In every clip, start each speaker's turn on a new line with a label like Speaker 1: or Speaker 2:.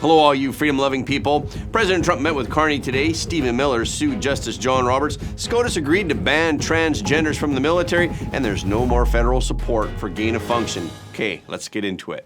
Speaker 1: Hello, all you freedom-loving people. President Trump met with Carney today. Stephen Miller sued Justice John Roberts. SCOTUS agreed to ban transgenders from the military, and there's no more federal support for gain of function. Okay, let's get into it.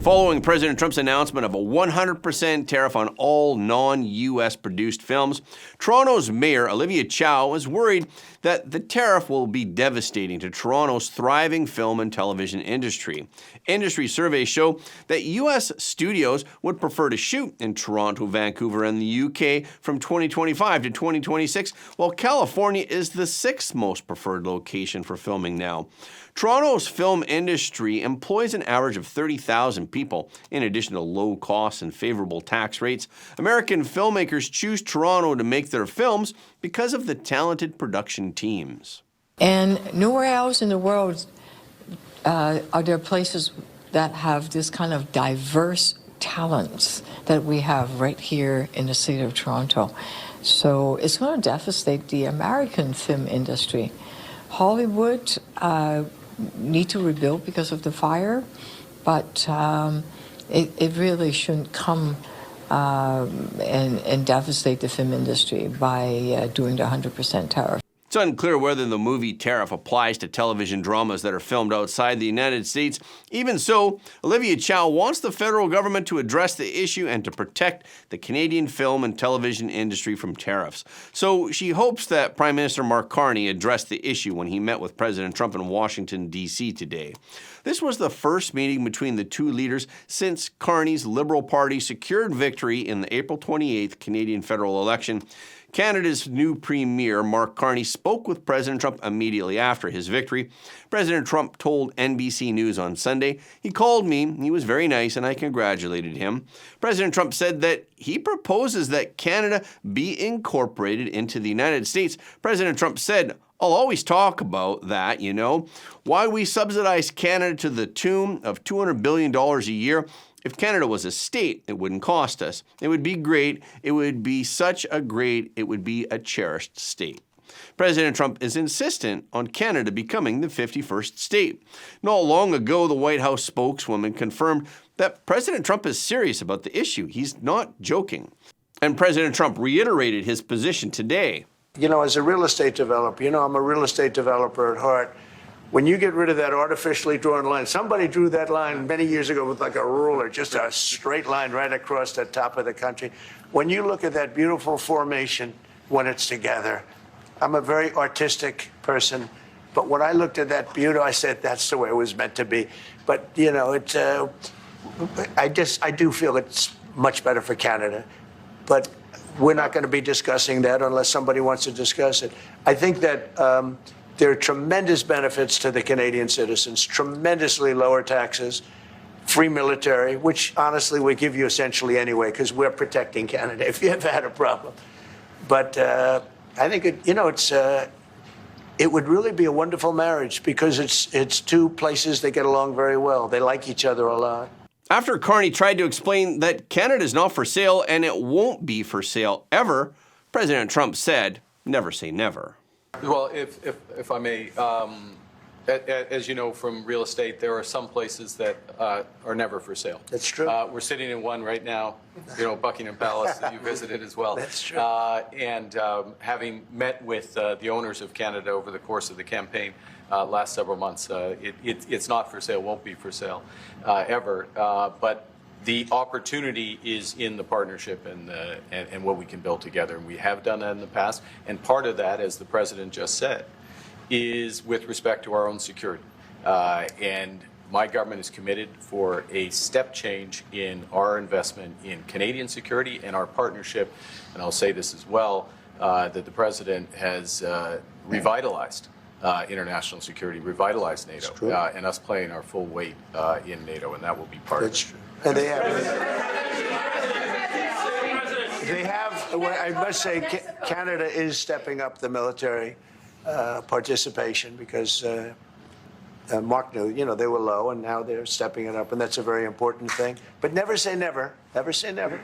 Speaker 1: Following President Trump's announcement of a 100% tariff on all non-U.S. produced films, Toronto's Mayor Olivia Chow is worried that the tariff will be devastating to Toronto's thriving film and television industry. Industry surveys show that U.S. studios would prefer to shoot in Toronto, Vancouver, and the U.K. from 2025 to 2026, while California is the sixth most preferred location for filming now. Toronto's film industry employs an average of 30,000 people. In addition to low costs and favorable tax rates, American filmmakers choose Toronto to make their films because of the talented production teams.
Speaker 2: And nowhere else in the world are there places that have this kind of diverse talents that we have right here in the city of Toronto. So it's going to devastate the American film industry. Hollywood need to rebuild because of the fire, but it really shouldn't come and devastate the film industry by doing the 100% tariff.
Speaker 1: It's unclear whether the movie tariff applies to television dramas that are filmed outside the United States. Even so, Olivia Chow wants the federal government to address the issue and to protect the Canadian film and television industry from tariffs. So she hopes that Prime Minister Mark Carney addressed the issue when he met with President Trump in Washington, D.C. today. This was the first meeting between the two leaders since Carney's Liberal Party secured victory in the April 28th Canadian federal election. Canada's new Premier, Mark Carney, spoke with President Trump immediately after his victory. President Trump told NBC News on Sunday, "He called me, he was very nice, and I congratulated him." President Trump said that he proposes that Canada be incorporated into the United States. President Trump said, "I'll always talk about that, you know. Why we subsidize Canada to the tune of $200 billion a year. If Canada was a state, it wouldn't cost us. It would be great. It would be it would be a cherished state." President Trump is insistent on Canada becoming the 51st state. Not long ago, the White House spokeswoman confirmed that President Trump is serious about the issue. He's not joking. And President Trump reiterated his position today.
Speaker 3: You know, as a real estate developer, I'm a real estate developer at heart. When you get rid of that artificially drawn line, somebody drew that line many years ago with like a ruler, just a straight line right across the top of the country. When you look at that beautiful formation when it's together, I'm a very artistic person, but when I looked at that beauty, I said that's the way it was meant to be. But I do feel it's much better for Canada, but we're not going to be discussing that unless somebody wants to discuss it. I think that there are tremendous benefits to the Canadian citizens, tremendously lower taxes, free military, which honestly we give you essentially anyway because we're protecting Canada if you ever had a problem. But I think it would really be a wonderful marriage because it's two places that get along very well. They like each other a lot.
Speaker 1: After Carney tried to explain that Canada is not for sale and it won't be for sale ever, President Trump said, "Never say never."
Speaker 4: Well, if I may, as you know from real estate, there are some places that are never for sale.
Speaker 3: That's true.
Speaker 4: We're sitting in one right now, Buckingham Palace that you visited as well.
Speaker 3: That's true.
Speaker 4: And having met with the owners of Canada over the course of the campaign last several months, it's not for sale, won't be for sale ever. But the opportunity is in the partnership and what we can build together. And we have done that in the past. And part of that, as the president just said, is with respect to our own security. And my government is committed for a step change in our investment in Canadian security and our partnership. And I'll say this as well, that the president has revitalized international security, revitalized NATO, and us playing our full weight in NATO, and that will be part of it.
Speaker 3: That's true. And they have, I must say, Canada is stepping up the military participation because Mark knew, they were low, and now they're stepping it up, and that's a very important thing. But never say never. Never say never.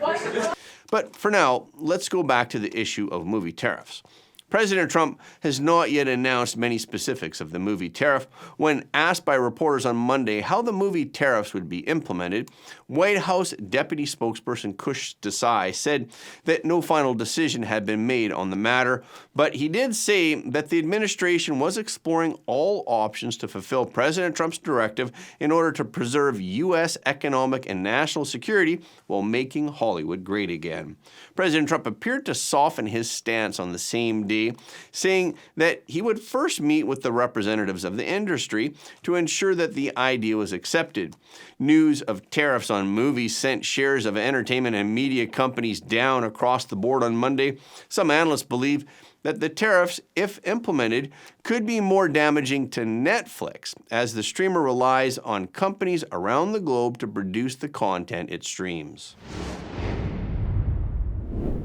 Speaker 1: But for now, let's go back to the issue of movie tariffs. President Trump has not yet announced many specifics of the movie tariff. When asked by reporters on Monday how the movie tariffs would be implemented, White House Deputy Spokesperson Kush Desai said that no final decision had been made on the matter, but he did say that the administration was exploring all options to fulfill President Trump's directive in order to preserve U.S. economic and national security while making Hollywood great again. President Trump appeared to soften his stance on the same day, saying that he would first meet with the representatives of the industry to ensure that the idea was accepted. News of tariffs on movies sent shares of entertainment and media companies down across the board on Monday. Some analysts believe that the tariffs, if implemented, could be more damaging to Netflix, as the streamer relies on companies around the globe to produce the content it streams.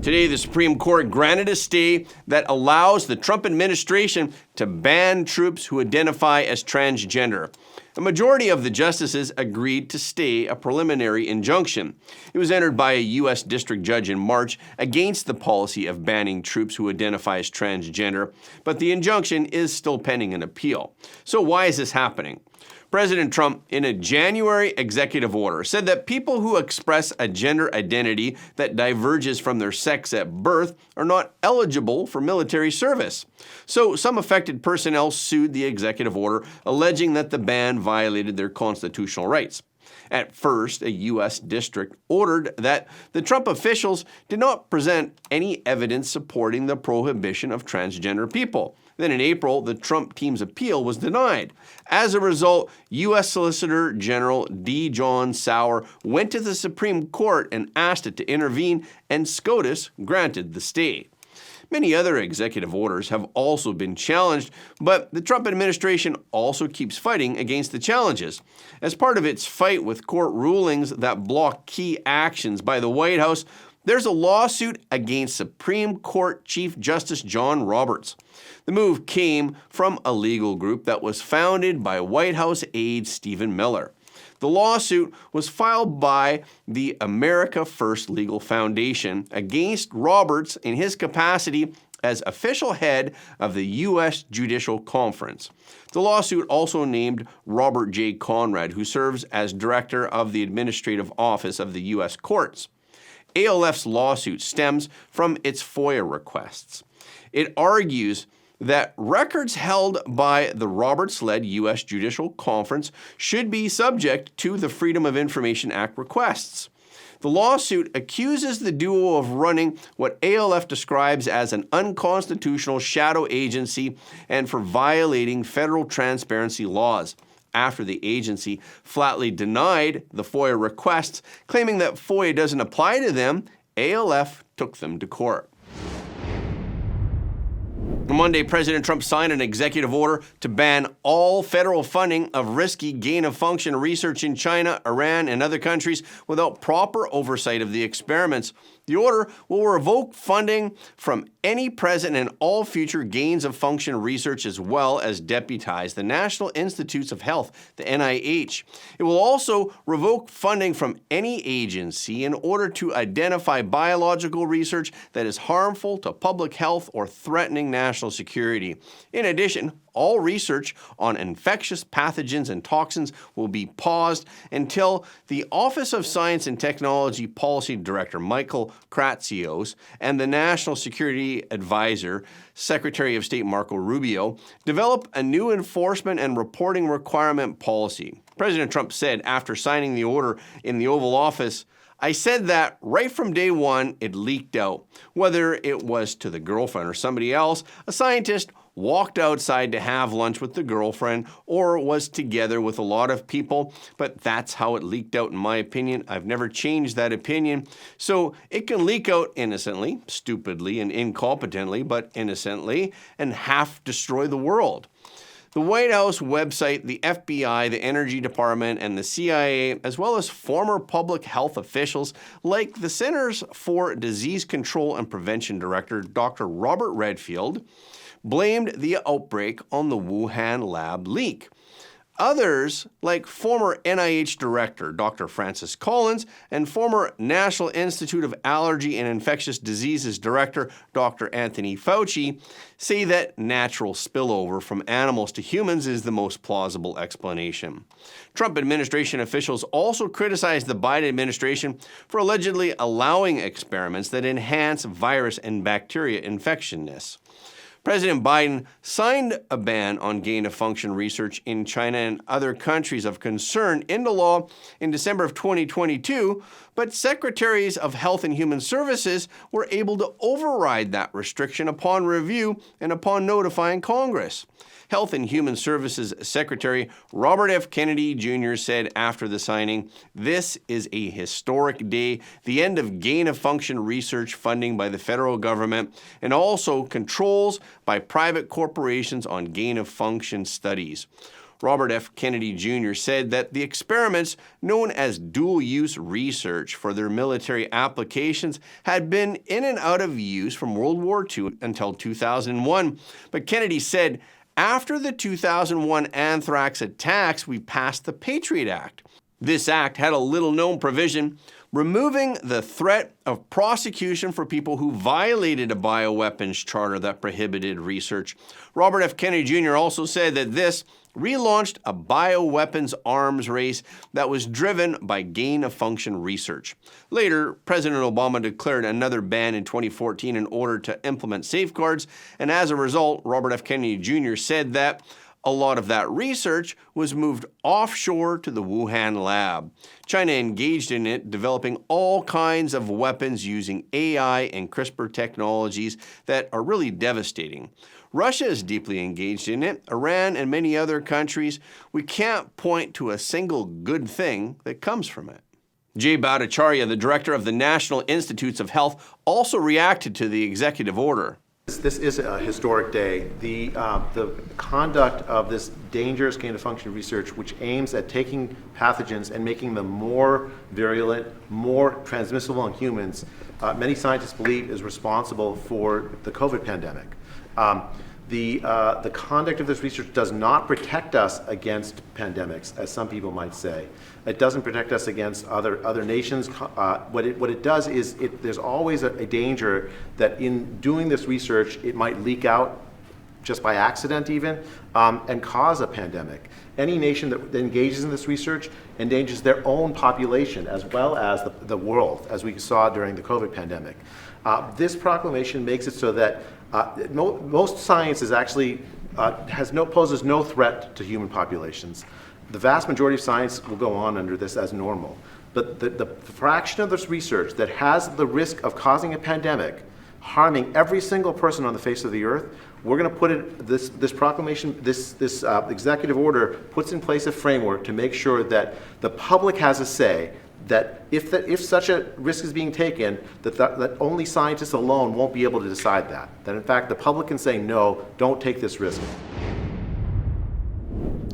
Speaker 1: Today, the Supreme Court granted a stay that allows the Trump administration to ban troops who identify as transgender. A majority of the justices agreed to stay a preliminary injunction. It was entered by a U.S. district judge in March against the policy of banning troops who identify as transgender, but the injunction is still pending an appeal. So why is this happening? President Trump, in a January executive order, said that people who express a gender identity that diverges from their sex at birth are not eligible for military service. So some affected personnel sued the executive order, alleging that the ban violated their constitutional rights. At first, a U.S. district ordered that the Trump officials did not present any evidence supporting the prohibition of transgender people. Then in April, the Trump team's appeal was denied. As a result, U.S. Solicitor General D. John Sauer went to the Supreme Court and asked it to intervene, and SCOTUS granted the stay. Many other executive orders have also been challenged, but the Trump administration also keeps fighting against the challenges. As part of its fight with court rulings that block key actions by the White House, there's a lawsuit against Supreme Court Chief Justice John Roberts. The move came from a legal group that was founded by White House aide Stephen Miller. The lawsuit was filed by the America First Legal Foundation against Roberts in his capacity as official head of the U.S. Judicial Conference. The lawsuit also named Robert J. Conrad, who serves as director of the Administrative Office of the U.S. Courts. ALF's lawsuit stems from its FOIA requests. It argues that records held by the Roberts-led U.S. Judicial Conference should be subject to the Freedom of Information Act requests. The lawsuit accuses the duo of running what ALF describes as an unconstitutional shadow agency and for violating federal transparency laws. After the agency flatly denied the FOIA requests, claiming that FOIA doesn't apply to them, ALF took them to court. On Monday, President Trump signed an executive order to ban all federal funding of risky gain-of-function research in China, Iran, and other countries without proper oversight of the experiments. The order will revoke funding from any present and all future gains-of-function research, as well as deputize the National Institutes of Health, the NIH. It will also revoke funding from any agency in order to identify biological research that is harmful to public health or threatening national security. In addition, all research on infectious pathogens and toxins will be paused until the Office of Science and Technology Policy Director Michael Kratsios and the National Security Advisor, Secretary of State Marco Rubio, develop a new enforcement and reporting requirement policy. President Trump said after signing the order in the Oval Office, "I said that right from day one, it leaked out. Whether it was to the girlfriend or somebody else, a scientist walked outside to have lunch with the girlfriend or was together with a lot of people, but that's how it leaked out in my opinion. I've never changed that opinion. So it can leak out innocently, stupidly, and incompetently, but innocently, and half destroy the world." The White House website, the FBI, the Energy Department, and the CIA, as well as former public health officials like the Centers for Disease Control and Prevention Director Dr. Robert Redfield, blamed the outbreak on the Wuhan lab leak. Others, like former NIH Director Dr. Francis Collins and former National Institute of Allergy and Infectious Diseases Director Dr. Anthony Fauci, say that natural spillover from animals to humans is the most plausible explanation. Trump administration officials also criticized the Biden administration for allegedly allowing experiments that enhance virus and bacteria infectionness. President Biden signed a ban on gain-of-function research in China and other countries of concern into law in December of 2022, but Secretaries of Health and Human Services were able to override that restriction upon review and upon notifying Congress. Health and Human Services Secretary Robert F. Kennedy Jr. said after the signing, "This is a historic day, the end of gain-of-function research funding by the federal government and also controls by private corporations on gain-of-function studies." Robert F. Kennedy Jr. said that the experiments, known as dual-use research for their military applications, had been in and out of use from World War II until 2001. But Kennedy said, "After the 2001 anthrax attacks, we passed the Patriot Act. This act had a little-known provision removing the threat of prosecution for people who violated a bioweapons charter that prohibited research." Robert F. Kennedy Jr. also said that this relaunched a bioweapons arms race that was driven by gain-of-function research. Later, President Obama declared another ban in 2014 in order to implement safeguards, and as a result, Robert F. Kennedy Jr. said that a lot of that research was moved offshore to the Wuhan lab. China engaged in it, developing all kinds of weapons using AI and CRISPR technologies that are really devastating. Russia is deeply engaged in it, Iran and many other countries. We can't point to a single good thing that comes from it. Jay Bhattacharya, the director of the National Institutes of Health, also reacted to the executive order.
Speaker 5: This is a historic day. The conduct of this dangerous gain-of-function research, which aims at taking pathogens and making them more virulent, more transmissible in humans, many scientists believe is responsible for the COVID pandemic. The conduct of this research does not protect us against pandemics, as some people might say. It doesn't protect us against other nations. What it does is there's always a danger that in doing this research, it might leak out just by accident even, and cause a pandemic. Any nation that engages in this research endangers their own population as well as the world, as we saw during the COVID pandemic. This proclamation makes it so that most science is actually poses no threat to human populations. The vast majority of science will go on under this as normal. But the fraction of this research that has the risk of causing a pandemic, harming every single person on the face of the earth, we're going to put it, this proclamation, this executive order puts in place a framework to make sure that the public has a say, that if such a risk is being taken, that only scientists alone won't be able to decide that. That in fact the public can say, no, don't take this risk.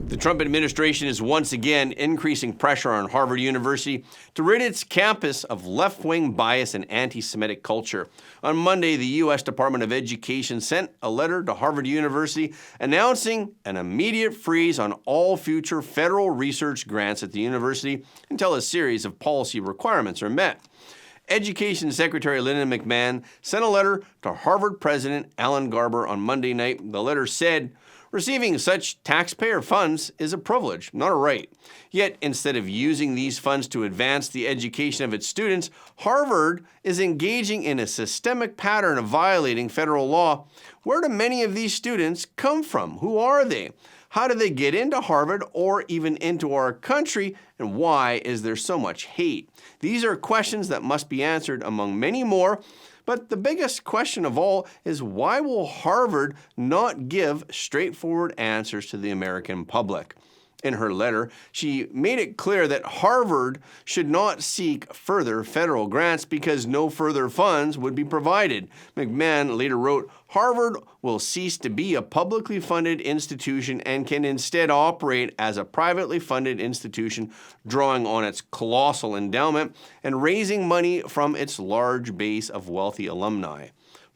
Speaker 1: The Trump administration is once again increasing pressure on Harvard University to rid its campus of left-wing bias and anti-Semitic culture. On Monday, the U.S. Department of Education sent a letter to Harvard University announcing an immediate freeze on all future federal research grants at the university until a series of policy requirements are met. Education Secretary Linda McMahon sent a letter to Harvard President Alan Garber on Monday night. The letter said, "Receiving such taxpayer funds is a privilege, not a right. Yet, instead of using these funds to advance the education of its students, Harvard is engaging in a systemic pattern of violating federal law. Where do many of these students come from? Who are they? How do they get into Harvard or even into our country? And why is there so much hate? These are questions that must be answered among many more. But the biggest question of all is, why will Harvard not give straightforward answers to the American public?" In her letter, she made it clear that Harvard should not seek further federal grants because no further funds would be provided. McMahon later wrote, "Harvard will cease to be a publicly funded institution and can instead operate as a privately funded institution, drawing on its colossal endowment and raising money from its large base of wealthy alumni."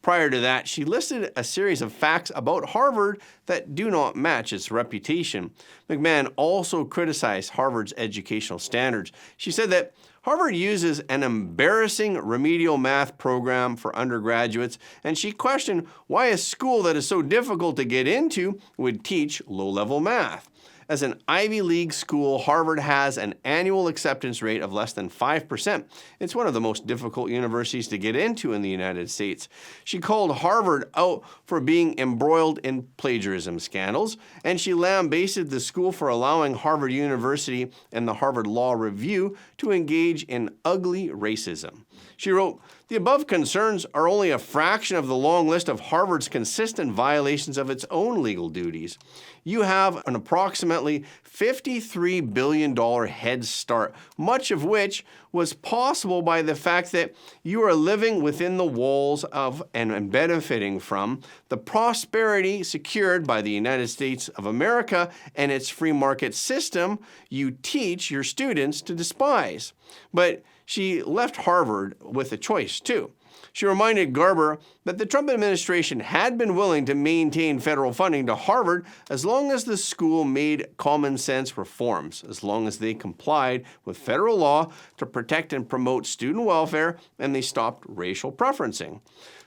Speaker 1: Prior to that, she listed a series of facts about Harvard that do not match its reputation. McMahon also criticized Harvard's educational standards. She said that Harvard uses an embarrassing remedial math program for undergraduates, and she questioned why a school that is so difficult to get into would teach low-level math. As an Ivy League school, Harvard has an annual acceptance rate of less than 5%. It's one of the most difficult universities to get into in the United States. She called Harvard out for being embroiled in plagiarism scandals, and she lambasted the school for allowing Harvard University and the Harvard Law Review to engage in ugly racism. She wrote, "The above concerns are only a fraction of the long list of Harvard's consistent violations of its own legal duties. You have an approximately $53 billion head start, much of which was possible by the fact that you are living within the walls of and benefiting from the prosperity secured by the United States of America and its free market system you teach your students to despise." But she left Harvard with a choice, too. She reminded Garber that the Trump administration had been willing to maintain federal funding to Harvard as long as the school made common sense reforms, as long as they complied with federal law to protect and promote student welfare and they stopped racial preferencing.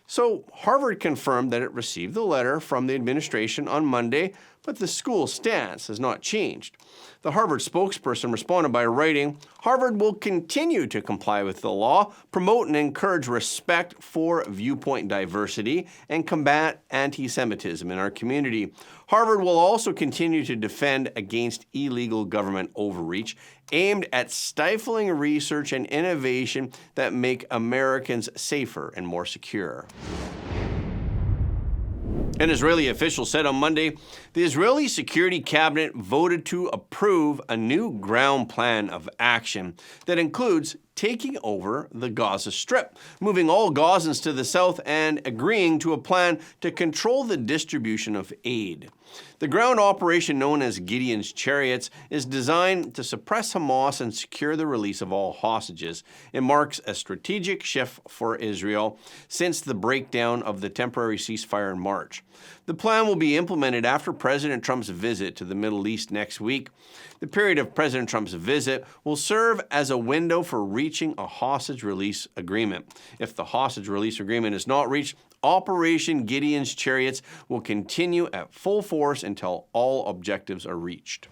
Speaker 1: So Harvard confirmed that it received the letter from the administration on Monday, but the school's stance has not changed. The Harvard spokesperson responded by writing, "Harvard will continue to comply with the law, promote and encourage respect for viewpoint diversity, and combat anti-Semitism in our community. Harvard will also continue to defend against illegal government overreach aimed at stifling research and innovation that make Americans safer and more secure." An Israeli official said on Monday, the Israeli Security Cabinet voted to approve a new ground plan of action that includes taking over the Gaza Strip, moving all Gazans to the south, and agreeing to a plan to control the distribution of aid. The ground operation known as Gideon's Chariots is designed to suppress Hamas and secure the release of all hostages. It marks a strategic shift for Israel since the breakdown of the temporary ceasefire in March. The plan will be implemented after President Trump's visit to the Middle East next week. The period of President Trump's visit will serve as a window for reaching a hostage release agreement. If the hostage release agreement is not reached, Operation Gideon's Chariots will continue at full force until all objectives are reached.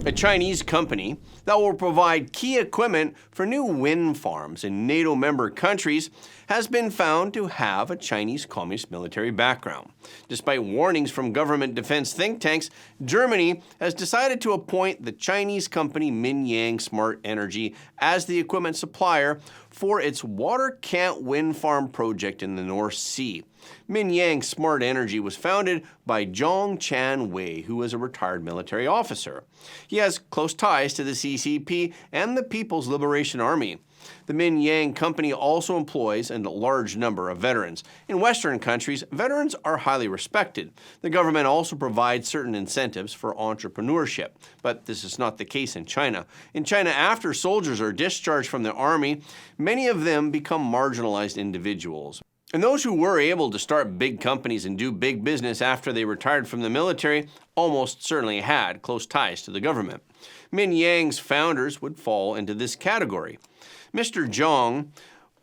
Speaker 1: A Chinese company that will provide key equipment for new wind farms in NATO member countries has been found to have a Chinese communist military background. Despite warnings from government defense think tanks, Germany has decided to appoint the Chinese company Minyang Smart Energy as the equipment supplier for its Water Kant wind farm project in the North Sea. Minyang Smart Energy was founded by Zhong Chan Wei, who was a retired military officer. He has close ties to the CCP and the People's Liberation Army. The Minyang company also employs a large number of veterans. In Western countries, veterans are highly respected. The government also provides certain incentives for entrepreneurship, but this is not the case in China. In China, after soldiers are discharged from the army, many of them become marginalized individuals. And those who were able to start big companies and do big business after they retired from the military almost certainly had close ties to the government. Minyang's founders would fall into this category. Mr. Zhong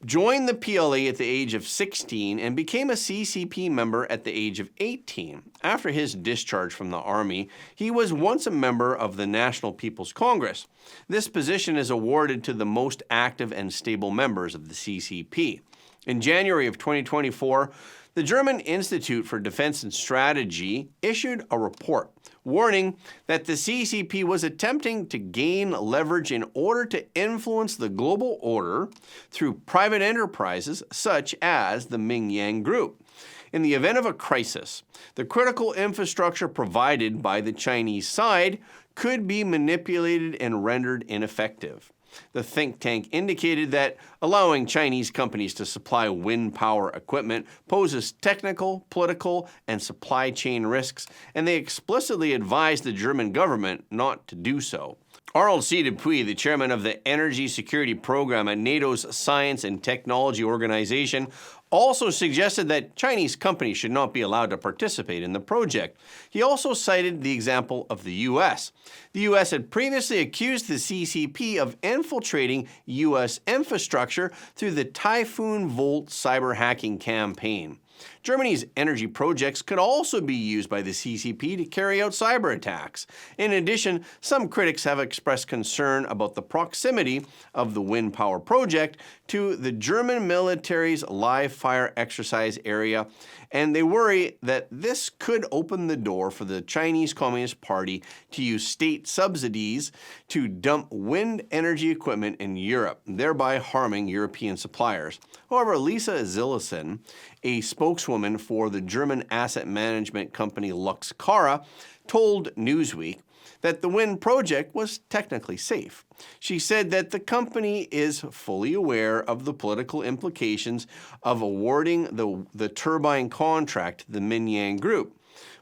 Speaker 1: joined the PLA at the age of 16 and became a CCP member at the age of 18. After his discharge from the army, he was once a member of the National People's Congress. This position is awarded to the most active and stable members of the CCP. In January of 2024, the German Institute for Defense and Strategy issued a report warning that the CCP was attempting to gain leverage in order to influence the global order through private enterprises such as the Minyang Group. In the event of a crisis, the critical infrastructure provided by the Chinese side could be manipulated and rendered ineffective. The think tank indicated that allowing Chinese companies to supply wind power equipment poses technical, political, and supply chain risks, and they explicitly advised the German government not to do so. Arnold C. Dupuy, the chairman of the Energy Security Program at NATO's Science and Technology Organization, also suggested that Chinese companies should not be allowed to participate in the project. He also cited the example of the U.S. The U.S. had previously accused the CCP of infiltrating U.S. infrastructure through the Typhoon Volt cyber hacking campaign. Germany's energy projects could also be used by the CCP to carry out cyber attacks. In addition, some critics have expressed concern about the proximity of the wind power project to the German military's live fire exercise area, and they worry that this could open the door for the Chinese Communist Party to use state subsidies to dump wind energy equipment in Europe, thereby harming European suppliers. However, Lisa Zillison, a spokeswoman for the German asset management company Luxcara, told Newsweek that the wind project was technically safe. She said that the company is fully aware of the political implications of awarding the turbine contract to the Minyang Group.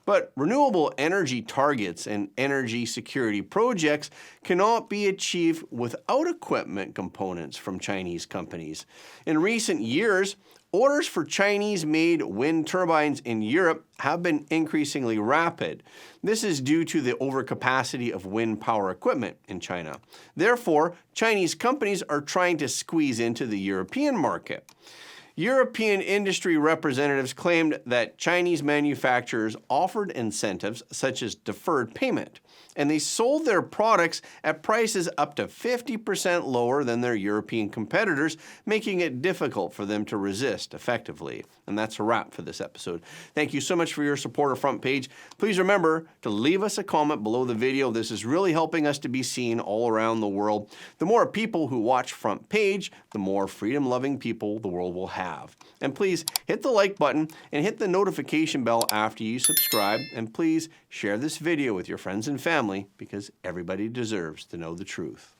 Speaker 1: But renewable energy targets and energy security projects cannot be achieved without equipment components from Chinese companies. In recent years, orders for Chinese-made wind turbines in Europe have been increasingly rapid. This is due to the overcapacity of wind power equipment in China. Therefore, Chinese companies are trying to squeeze into the European market. European industry representatives claimed that Chinese manufacturers offered incentives such as deferred payment, and they sold their products at prices up to 50% lower than their European competitors, making it difficult for them to resist effectively. And that's a wrap for this episode. Thank you so much for your support of Front Page. Please remember to leave us a comment below the video. This is really helping us to be seen all around the world. The more people who watch Front Page, the more freedom-loving people the world will have. And please hit the like button and hit the notification bell after you subscribe. And please share this video with your friends and family because everybody deserves to know the truth.